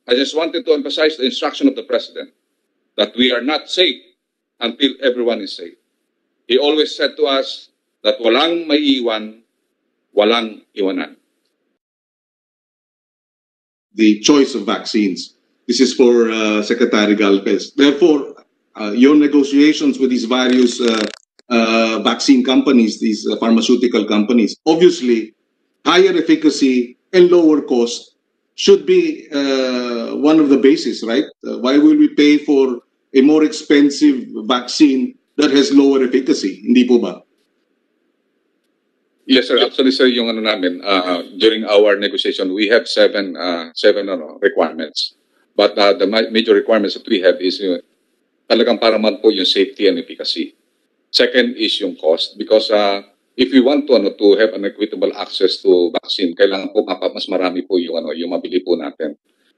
I just wanted to emphasize the instruction of the President that we are not safe until everyone is safe. He always said to us that walang maiiwan, walang iwanan. The choice of vaccines. This is for Secretary Galvez. Therefore, your negotiations with these various vaccine companies, these pharmaceutical companies, obviously, higher efficacy and lower cost should be one of the bases, right? Why will we pay for a more expensive vaccine that has lower efficacy? Hindi po ba? Yes, sir. Actually, sir, yung ano namin, during our negotiation, we have seven requirements. But the major requirements that we have is talagang para man po yung safety and efficacy. Second is yung cost, because if we want to have an equitable access to vaccine, kailangan po mas marami po yung mabili po natin.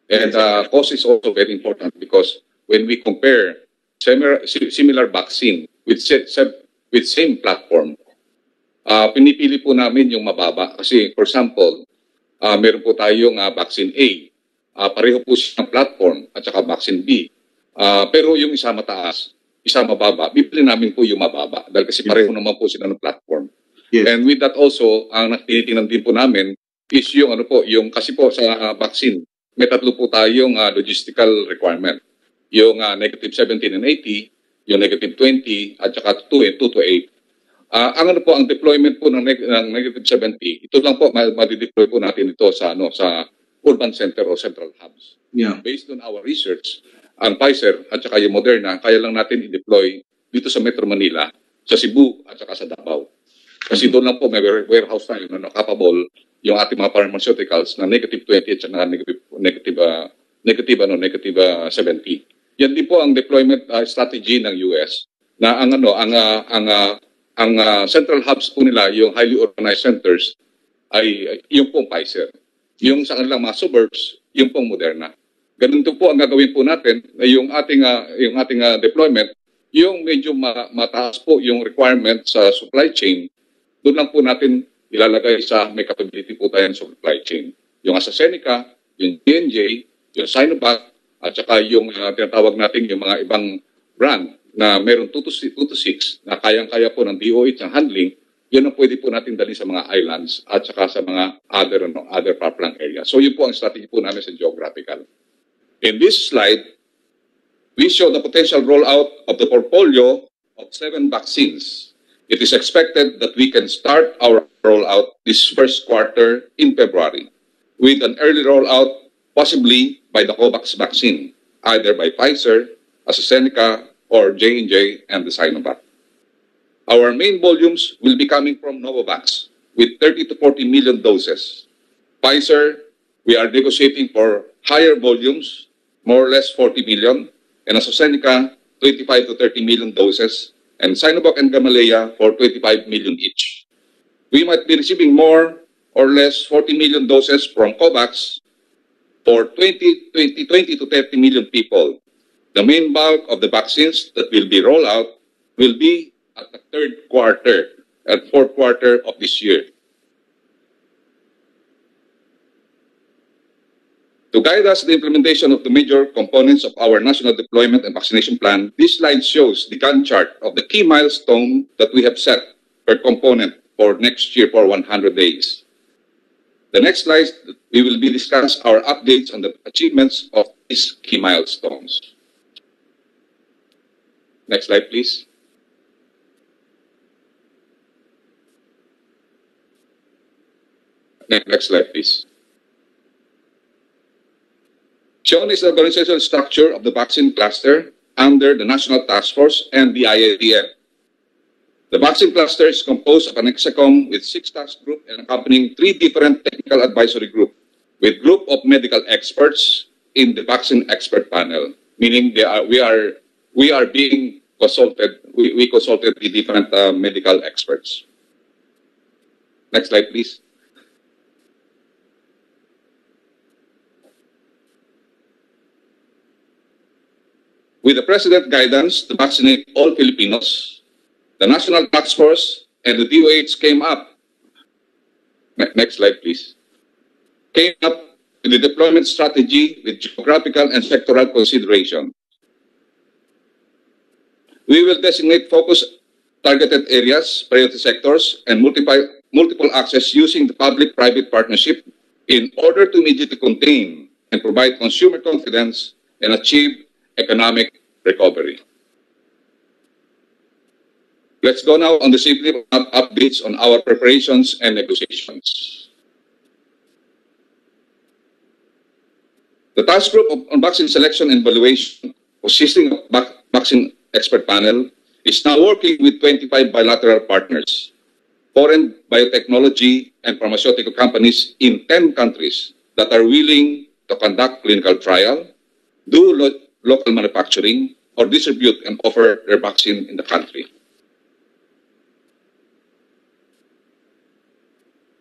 And cost is also very important because when we compare similar vaccine with same platform, pinipili po namin yung mababa. Kasi, for example, meron po tayong vaccine A. Pareho po siyang platform at saka vaccine B. Pero yung isa mataas, isa mababa, bibili namin po yung mababa. Dahil kasi pareho naman po sila ng platform. Yes. And with that also, ang tinitingnan din po namin is yung kasi po sa vaccine, may tatlo po tayong logistical requirement. Yung negative 17 and 80, yung negative 20, at saka 2 to 8. Ang deployment po ng negative 70, ito lang po, ma-deploy po natin ito sa urban center o central hubs. Yeah. Based on our research, ang Pfizer at saka yung Moderna, kaya lang natin i-deploy dito sa Metro Manila, sa Cebu at saka sa Davao. Kasi doon lang po may warehouse tayo na capable yung ating mga pharmaceuticals na negative 20 at saka negative 70. Yan din po ang deployment strategy ng US na ang central hubs po nila, yung highly urbanized centers, ay yung pong Pfizer. Yung sa kanilang mga suburbs, yung pong Moderna. Ganun po ang gagawin po natin, yung ating deployment, yung medyo mataas po yung requirement sa supply chain, doon lang po natin ilalagay sa may capability po tayo sa supply chain. Yung AstraZeneca, yung J&J, yung Sinovac, at saka yung tinatawag natin yung mga ibang brand na meron 2 to 6 na kayang-kaya po ng DOH ang handling, yun ang pwede po natin dalhin sa mga islands at saka sa mga other far-flung areas. So yun po ang strategy po namin sa geographical. In this slide, we show the potential rollout of the portfolio of 7 vaccines. It is expected that we can start our rollout this first quarter in February with an early rollout possibly by the COVAX vaccine, either by Pfizer, AstraZeneca, or J&J and the Sinovac. Our main volumes will be coming from Novavax with 30 to 40 million doses. Pfizer, we are negotiating for higher volumes, more or less 40 million, and AstraZeneca, 25 to 30 million doses, and Sinovac and Gamaleya for 25 million each. We might be receiving more or less 40 million doses from COVAX for 20 to 30 million people. The main bulk of the vaccines that will be rolled out will be at the third quarter and fourth quarter of this year. To guide us in the implementation of the major components of our national deployment and vaccination plan, this slide shows the Gantt chart of the key milestone that we have set per component for next year for 100 days. The next slide, we will be discuss our updates on the achievements of these key milestones. Next slide, please. Next slide, please. Shown is the organizational structure of the vaccine cluster under the National Task Force and the IATF. The vaccine cluster is composed of an EXECOM with 6 task groups and accompanying 3 different technical advisory groups with group of medical experts in the vaccine expert panel, meaning we are being consulted. We consulted the different medical experts. Next slide, please. With the President's guidance to vaccinate all Filipinos, the National Task Force and the DOH came up. Next slide, please. Came up with the deployment strategy with geographical and sectoral consideration. We will designate focus targeted areas, priority sectors, and multiple access using the public-private partnership in order to immediately contain and provide consumer confidence and achieve economic recovery. Let's go now on the simply updates on our preparations and negotiations. The task group on vaccine selection and evaluation, consisting of vaccine expert panel, is now working with 25 bilateral partners, foreign biotechnology and pharmaceutical companies in 10 countries that are willing to conduct clinical trial, do local manufacturing, or distribute and offer their vaccine in the country.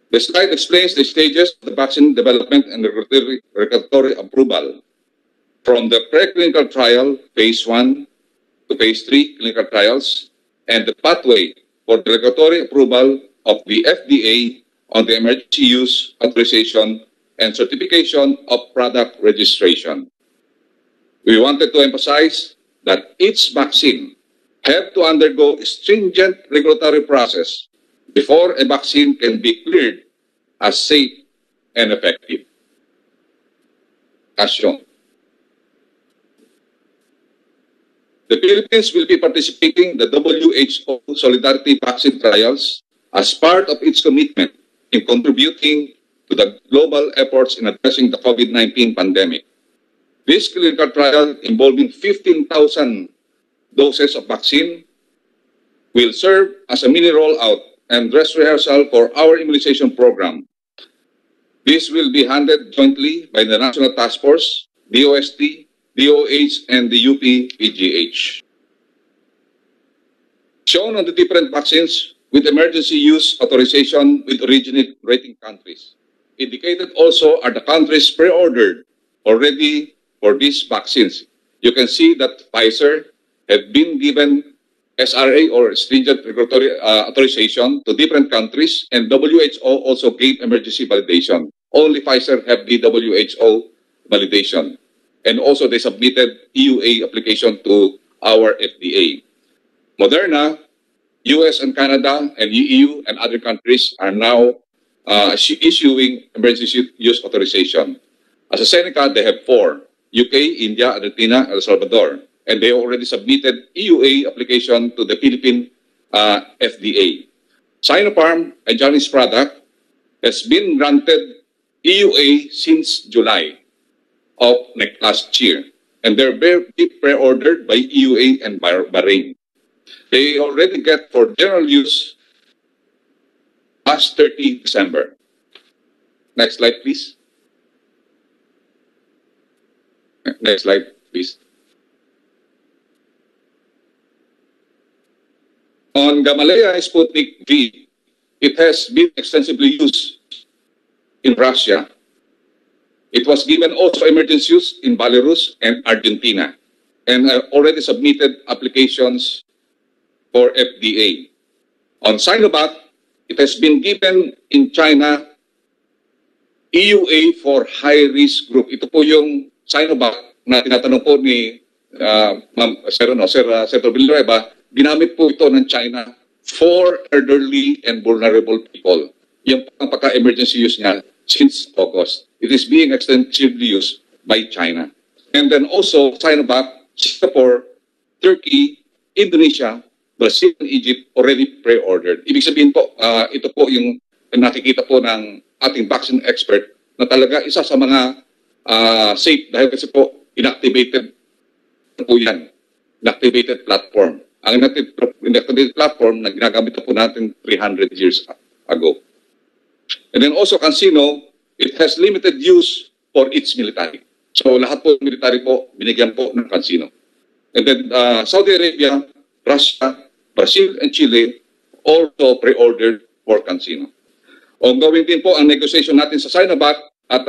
The slide explains the stages of the vaccine development and regulatory approval from the preclinical trial, phase 1 to phase 3 clinical trials, and the pathway for the regulatory approval of the FDA on the emergency use authorization and certification of product registration. We wanted to emphasize that each vaccine have to undergo a stringent regulatory process before a vaccine can be cleared as safe and effective, as shown. The Philippines will be participating in the WHO Solidarity Vaccine Trials as part of its commitment in contributing to the global efforts in addressing the COVID-19 pandemic. This clinical trial involving 15,000 doses of vaccine will serve as a mini rollout and dress rehearsal for our immunization program. This will be handled jointly by the National Task Force, DOST, DOH, and the UP-PGH. Shown on the different vaccines with emergency use authorization with originating countries. Indicated also are the countries pre-ordered already for these vaccines. You can see that Pfizer had been given SRA or stringent regulatory authorization to different countries, and WHO also gave emergency validation. Only Pfizer have the WHO validation. And also they submitted EUA application to our FDA. Moderna, US and Canada, and EU and other countries are now issuing emergency use authorization. AstraZeneca, they have 4, UK, India, Argentina, El Salvador. And they already submitted EUA application to the Philippine FDA. Sinopharm, a Chinese product, has been granted EUA since July of last year. And they're very pre-ordered by EUA and Bahrain. They already get for general use past 30 December. Next slide, please. Next slide, please. On Gamaleya Sputnik V, it has been extensively used in Russia. It was given also emergency use in Belarus and Argentina, and already submitted applications for FDA. On Sinovac, it has been given in China EUA for high-risk group. Ito po yung Sinovac na tinatanong po ni Senator Villanueva. Ginamit po ito ng China for elderly and vulnerable people. Yung pagka-emergency use niya since August. It is being extensively used by China. And then also Sinovac, Singapore, Turkey, Indonesia, Brazil, and Egypt already pre-ordered. Ibig sabihin po, ito po yung nakikita po ng ating vaccine expert na talaga isa sa mga safe dahil kasi po inactivated po yan. Inactivated platform. Ang inactivated platform na ginagamit po natin 300 years ago. And then also CanSino, it has limited use for its military. So lahat po military po binigyan po ng CanSino. And then Saudi Arabia, Russia, Brazil, and Chile also pre-ordered for CanSino. Ongoing din po ang negotiation natin sa Sinovac at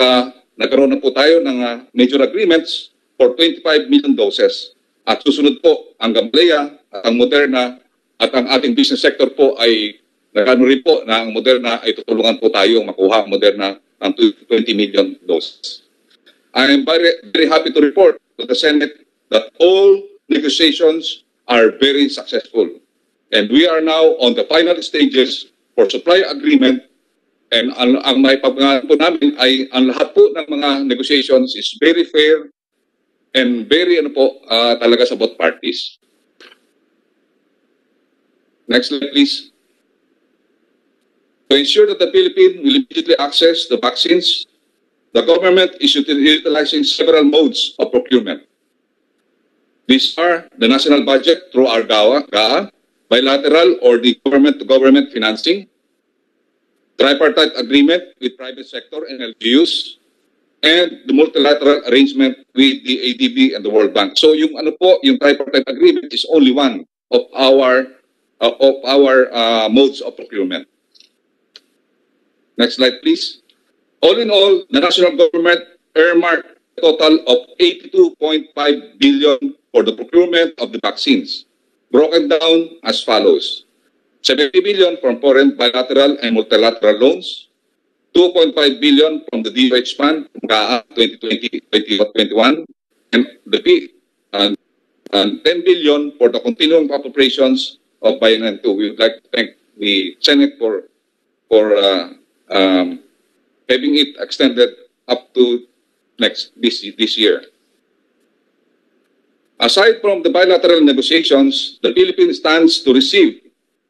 nagkaroon na po tayo ng major agreements for 25 million doses. At susunod po ang Gamaleya at ang Moderna at ang ating business sector po ay nagano rin po na ang Moderna ay tutulungan po tayo makuha ang Moderna ng 20 million doses. I am very happy to report to the Senate that all negotiations are very successful. And we are now on the final stages for supply agreement. And ang may pagbangalan po namin ay ang lahat po ng mga negotiations is very fair and very talaga sa both parties. Next slide, please. To ensure that the Philippines will immediately access the vaccines, the government is utilizing several modes of procurement. These are the national budget through our GAA, bilateral or the government-to-government financing, tripartite agreement with private sector and LGUs, and the multilateral arrangement with the ADB and the World Bank. So yung yung tripartite agreement is only one of our modes of procurement. Next slide, please. All in all, the national government earmarked a total of 82.5 billion for the procurement of the vaccines, broken down as follows: 70 billion from foreign bilateral and multilateral loans, 2.5 billion from the DOH Fund from GAA 2020-2021, and 10 billion for the continuing operations of Bayanan 2. We would like to thank the Senate for having it extended up to this year. Aside from the bilateral negotiations, the Philippines stands to receive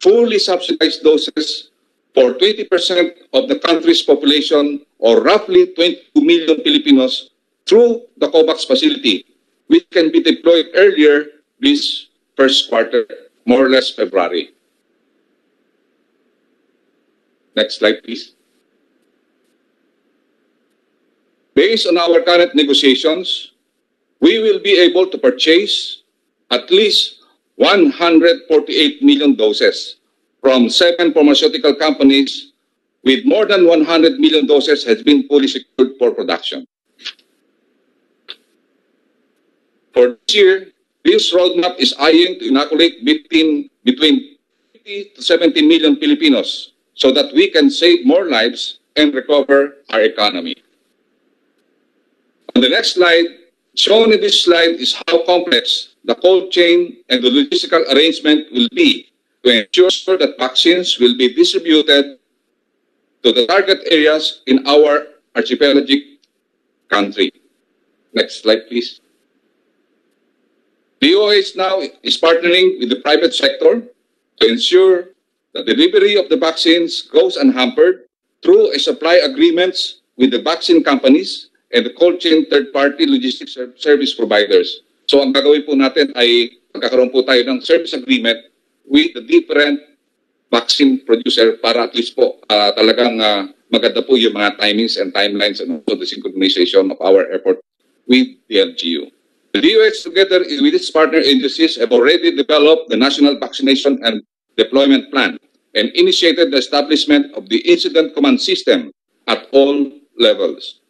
fully subsidized doses for 20% of the country's population, or roughly 22 million Filipinos, through the COVAX facility, which can be deployed earlier this first quarter, more or less February. Next slide, please. Based on our current negotiations, we will be able to purchase at least 148 million doses from 7 pharmaceutical companies, with more than 100 million doses has been fully secured for production. For this year, this roadmap is eyeing to inoculate between 50 to 70 million Filipinos so that we can save more lives and recover our economy. On the next slide, shown in this slide is how complex the cold chain and the logistical arrangement will be to ensure that vaccines will be distributed to the target areas in our archipelagic country. Next slide, please. DOH now is partnering with the private sector to ensure the delivery of the vaccines goes unhampered through a supply agreements with the vaccine companies and the cold chain third-party logistics service providers. So ang gagawin po natin ay magkakaroon po tayo ng service agreement with the different vaccine producer para at least po talagang maganda po yung mga timings and timelines and also the synchronization of our effort with the LGU. The DOH, together with its partner agencies, have already developed the National Vaccination and Deployment Plan and initiated the establishment of the Incident Command System at all levels.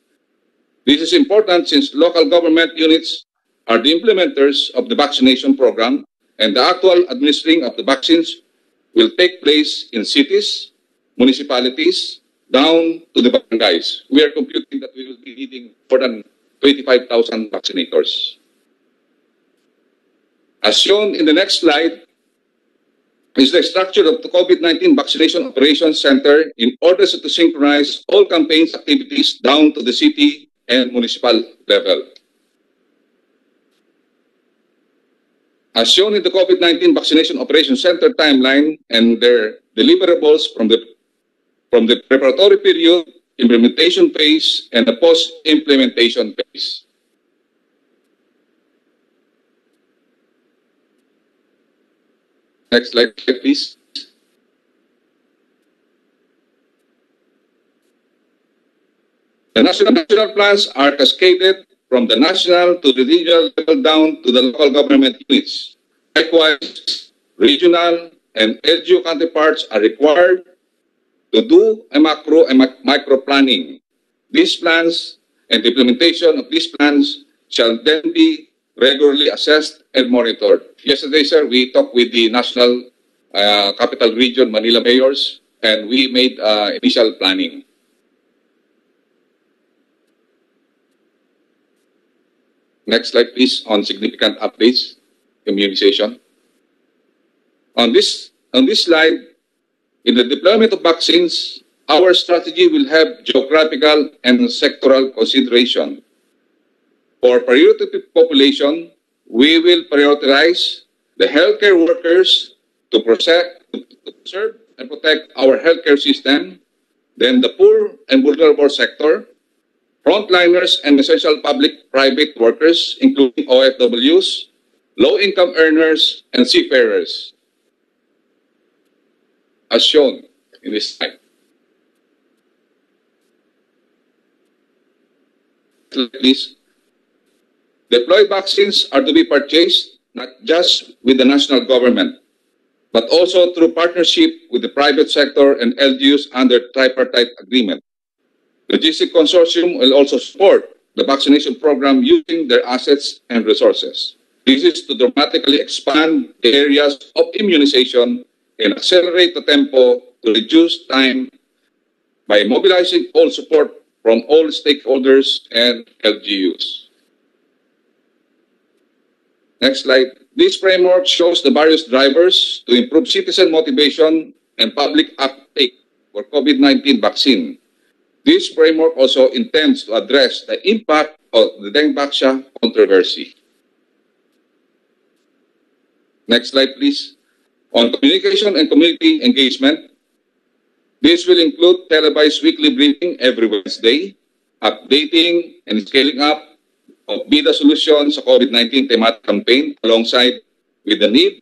This is important since local government units are the implementers of the vaccination program, and the actual administering of the vaccines will take place in cities, municipalities, down to the barangays. We are computing that we will be needing more than 25,000 vaccinators. As shown in the next slide is the structure of the COVID-19 Vaccination Operations Center in order to synchronize all campaigns activities down to the city and municipal level. As shown in the COVID-19 Vaccination Operations Center timeline and their deliverables from the preparatory period, implementation phase, and the post-implementation phase. Next slide, please. The national plans are cascaded from the national to the regional level down to the local government units. Likewise, regional and LGU counterparts are required to do a macro and micro planning. These plans and the implementation of these plans shall then be regularly assessed and monitored. Yesterday, sir, we talked with the National Capital Region Manila mayors, and we made initial planning. Next slide, please, on significant updates, immunization. On this slide, in the deployment of vaccines, our strategy will have geographical and sectoral consideration. For priority population, we will prioritize the healthcare workers to preserve and protect our healthcare system, then the poor and vulnerable sector, frontliners and essential public-private workers, including OFWs, low-income earners, and seafarers, as shown in this slide. Please. Deployed vaccines are to be purchased not just with the national government, but also through partnership with the private sector and LGUs under tripartite agreement. Logistic Consortium will also support the vaccination program using their assets and resources. This is to dramatically expand the areas of immunization and accelerate the tempo to reduce time by mobilizing all support from all stakeholders and LGUs. Next slide. This framework shows the various drivers to improve citizen motivation and public uptake for COVID-19 vaccine. This framework also intends to address the impact of the Dengbaksha controversy. Next slide, please. On communication and community engagement, this will include televised weekly briefing every Wednesday, updating and scaling up of BIDA solutions sa COVID-19 thematic campaign alongside with the need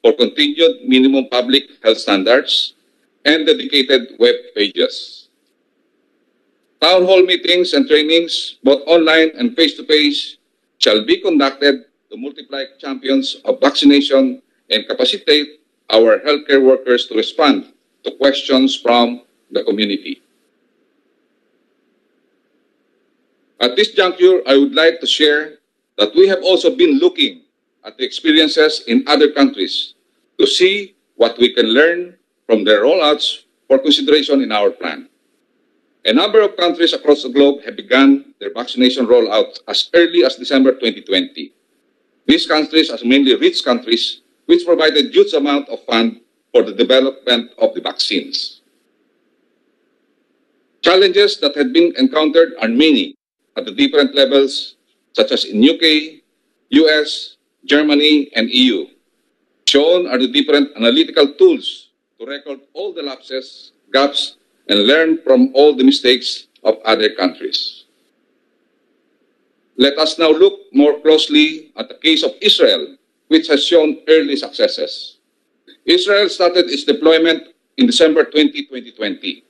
for continued minimum public health standards and dedicated web pages. Town hall meetings and trainings, both online and face-to-face, shall be conducted to multiply champions of vaccination and capacitate our healthcare workers to respond to questions from the community. At this juncture, I would like to share that we have also been looking at the experiences in other countries to see what we can learn from their rollouts for consideration in our plan. A number of countries across the globe have begun their vaccination rollout as early as December 2020. These countries are mainly rich countries which provided huge amount of funds for the development of the vaccines. Challenges that had been encountered are many at the different levels, such as in UK, US, Germany, and EU. Shown are the different analytical tools to record all the lapses, gaps, and learn from all the mistakes of other countries. Let us now look more closely at the case of Israel, which has shown early successes. Israel started its deployment in December 2020.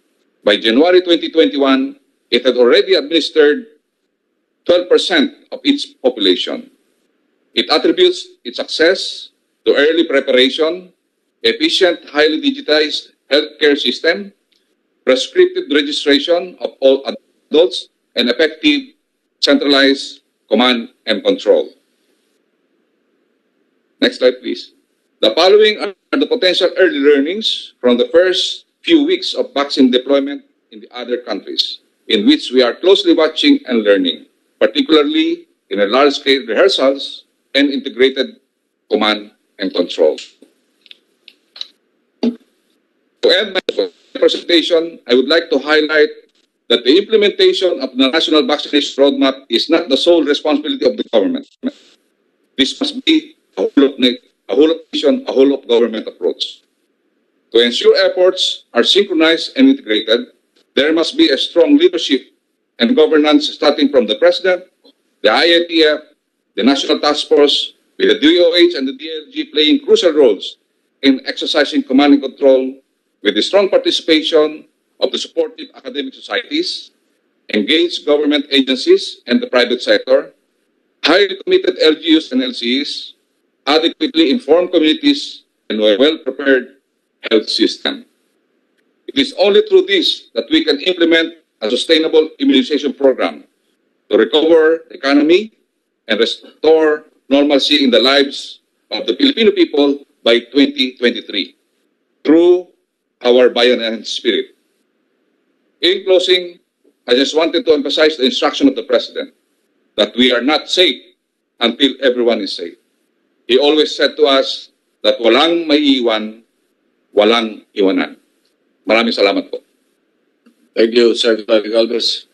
By January 2021, it had already administered 12% of its population. It attributes its success to early preparation, efficient, highly digitized healthcare system, prescriptive registration of all adults, and effective centralized command and control. Next slide, please. The following are the potential early learnings from the first few weeks of vaccine deployment in the other countries, in which we are closely watching and learning, particularly in a large-scale rehearsals and integrated command and control. To end my presentation, I would like to highlight that the implementation of the National Vaccination Roadmap is not the sole responsibility of the government. This must be a whole of nation, a whole of government approach. To ensure efforts are synchronized and integrated, there must be a strong leadership and governance starting from the President, the IATF, the National Task Force, with the DOH and the DLG playing crucial roles in exercising command and control with the strong participation of the supportive academic societies, engaged government agencies and the private sector, highly committed LGUs and LCEs, adequately informed communities, and a well-prepared health system. It is only through this that we can implement a sustainable immunization program to recover the economy and restore normalcy in the lives of the Filipino people by 2023 through our Bayanihan spirit. In closing, I just wanted to emphasize the instruction of the President that we are not safe until everyone is safe. He always said to us that walang maiiwan, walang iwanan. Maraming salamat po. Thank you, Secretary Galvez.